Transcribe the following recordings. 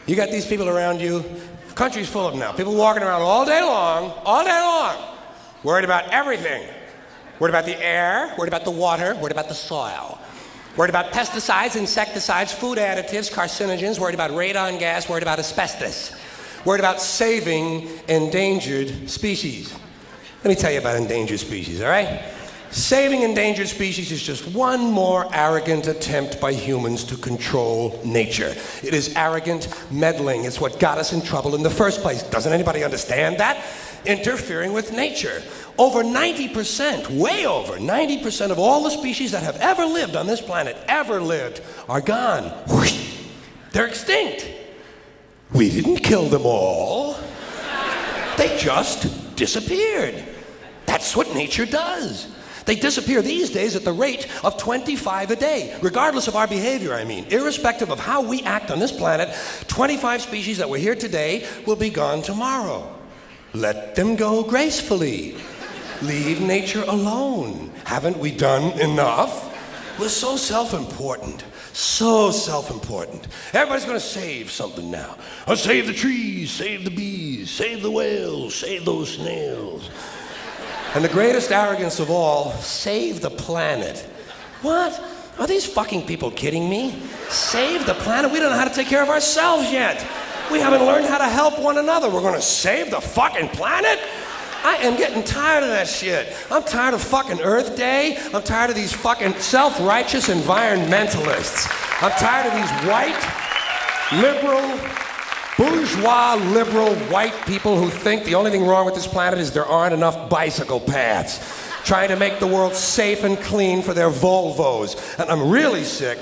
You got these people around you. Country's full of them now. People walking around all day long, worried about everything. Worried about the air, worried about the water, worried about the soil. Worried about pesticides, insecticides, food additives, carcinogens, worried about radon gas, worried about asbestos. Worried about saving endangered species. Let me tell you about endangered species, all right? Saving endangered species is just one more arrogant attempt by humans to control nature. It is arrogant meddling. It's what got us in trouble in the first place. Doesn't anybody understand that? Interfering with nature. Over 90%, way over 90% of all the species that have ever lived on this planet, are gone. Whoosh. They're extinct. We didn't kill them all. They just disappeared. That's what nature does. They disappear these days at the rate of 25 a day, regardless of our behavior, I mean. Irrespective of how we act on this planet, 25 species that were here today will be gone tomorrow. Let them go gracefully. Leave nature alone. Haven't we done enough? We're so self-important. So self-important. Everybody's going to save something now. Oh, save the trees, save the bees, save the whales, save those snails. And the greatest arrogance of all, save the planet. What? Are these fucking people kidding me? Save the planet? We don't know how to take care of ourselves yet. We haven't learned how to help one another. We're going to save the fucking planet? I am getting tired of that shit. I'm tired of fucking Earth Day. I'm tired of these fucking self-righteous environmentalists. I'm tired of these white, liberal, bourgeois, liberal, white people who think the only thing wrong with this planet is there aren't enough bicycle paths. Trying to make the world safe and clean for their Volvos. And I'm really sick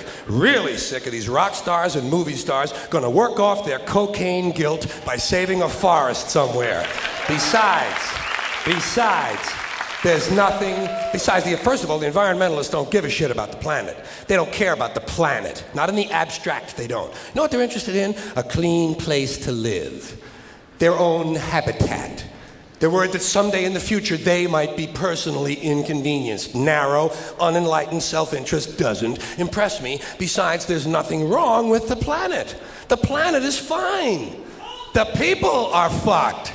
of these rock stars and movie stars gonna work off their cocaine guilt by saving a forest somewhere. Besides, there's nothing, first of all, the environmentalists don't give a shit about the planet. They don't care about the planet. Not in the abstract, they don't. You know what they're interested in? A clean place to live. Their own habitat. They're worried that someday in the future they might be personally inconvenienced. Narrow, unenlightened self-interest doesn't impress me. Besides, there's nothing wrong with the planet. The planet is fine. The people are fucked.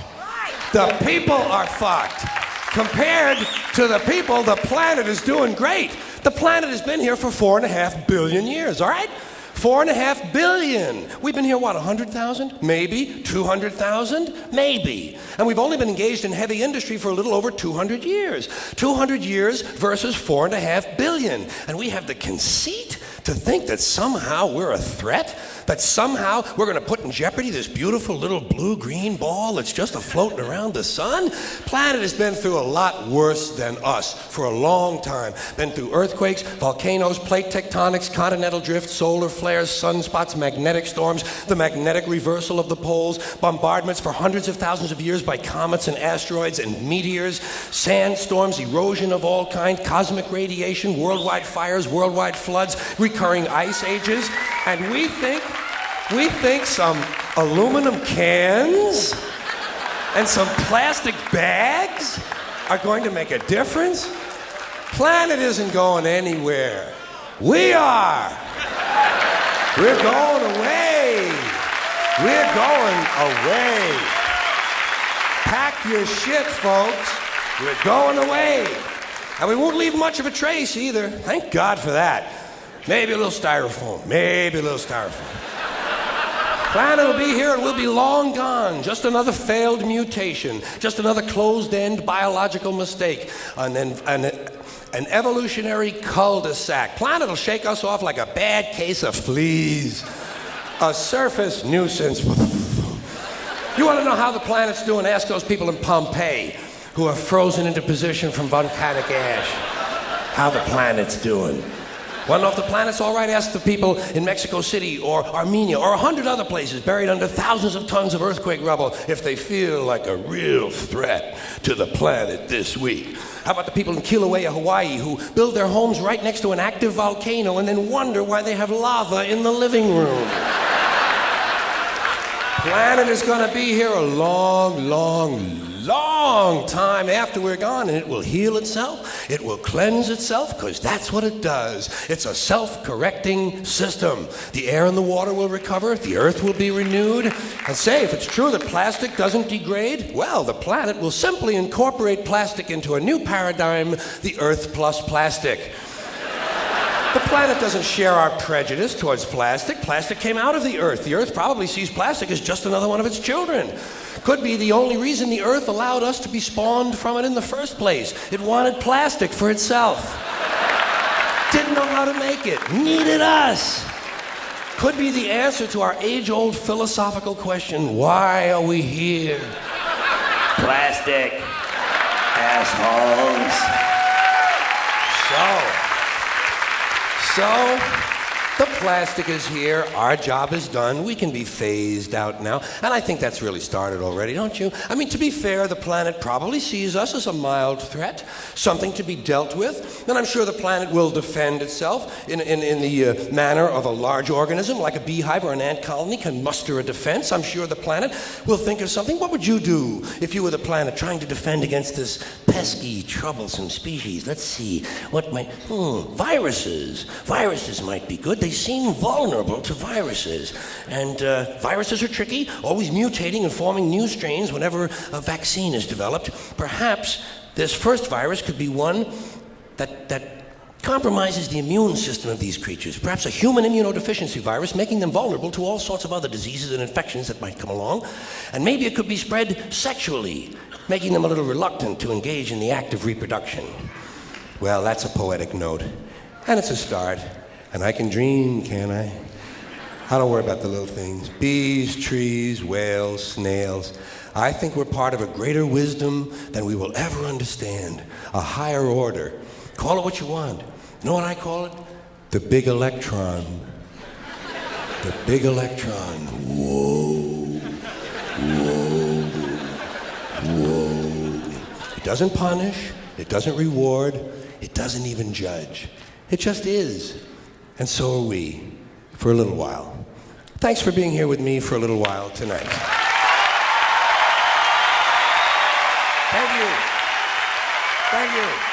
The people are fucked. Compared to the people, the planet is doing great. The planet has been here for 4.5 billion years, all right? 4.5 billion. We've been here, what, 100,000? Maybe. 200,000? Maybe. And we've only been engaged in heavy industry for a little over 200 years. 200 years versus 4.5 billion. And we have the conceit to think that somehow we're a threat? That somehow we're going to put in jeopardy this beautiful little blue-green ball that's just floating around the sun? Planet has been through a lot worse than us for a long time. Been through earthquakes, volcanoes, plate tectonics, continental drift, solar flares, sunspots, magnetic storms, the magnetic reversal of the poles, bombardments for hundreds of thousands of years by comets and asteroids and meteors, sandstorms, erosion of all kinds, cosmic radiation, worldwide fires, worldwide floods, recurring ice ages, and we think some aluminum cans and some plastic bags are going to make a difference? Planet isn't going anywhere. We are. We're going away. We're going away. Pack your shit, folks. We're going away. And we won't leave much of a trace either. Thank God for that. Maybe a little styrofoam. Planet will be here and we'll be long gone. Just another failed mutation. Just another closed-end biological mistake. And then an evolutionary cul-de-sac. Planet will shake us off like a bad case of fleas. A surface nuisance. You want to know how the planet's doing? Ask those people in Pompeii who are frozen into position from volcanic ash. How the planet's doing. Want to know if the planet's all right? Ask the people in Mexico City or Armenia or 100 other places buried under thousands of tons of earthquake rubble if they feel like a real threat to the planet this week. How about the people in Kilauea, Hawaii, who build their homes right next to an active volcano and then wonder why they have lava in the living room? Planet is going to be here a long, long, long time after we're gone, and it will heal itself. It will cleanse itself, because that's what it does. It's a self-correcting system. The air and the water will recover. The earth will be renewed. And say, if it's true that plastic doesn't degrade, well, the planet will simply incorporate plastic into a new paradigm, the Earth plus plastic. The planet doesn't share our prejudice towards plastic. Plastic came out of the Earth. The Earth probably sees plastic as just another one of its children. Could be the only reason the Earth allowed us to be spawned from it in the first place. It wanted plastic for itself. Didn't know how to make it. Needed us. Could be the answer to our age-old philosophical question, why are we here? Plastic. Assholes. So, the plastic is here, our job is done, we can be phased out now, and I think that's really started already, don't you? I mean, to be fair, the planet probably sees us as a mild threat, something to be dealt with, and I'm sure the planet will defend itself in the manner of a large organism, like a beehive or an ant colony can muster a defense. I'm sure the planet will think of something. What would you do if you were the planet trying to defend against this pesky, troublesome species? Let's see, what might, viruses. Viruses might be good. They seem vulnerable to viruses. And viruses are tricky, always mutating and forming new strains whenever a vaccine is developed. Perhaps this first virus could be one that compromises the immune system of these creatures. Perhaps a human immunodeficiency virus, making them vulnerable to all sorts of other diseases and infections that might come along. And maybe it could be spread sexually, making them a little reluctant to engage in the act of reproduction. Well, that's a poetic note. And it's a start. And I can dream, can't I? I don't worry about the little things. Bees, trees, whales, snails. I think we're part of a greater wisdom than we will ever understand. A higher order. Call it what you want. You know what I call it? The big electron. The big electron. Whoa. Whoa. Whoa. It doesn't punish. It doesn't reward. It doesn't even judge. It just is. And so are we, for a little while. Thanks for being here with me for a little while tonight. Thank you. Thank you.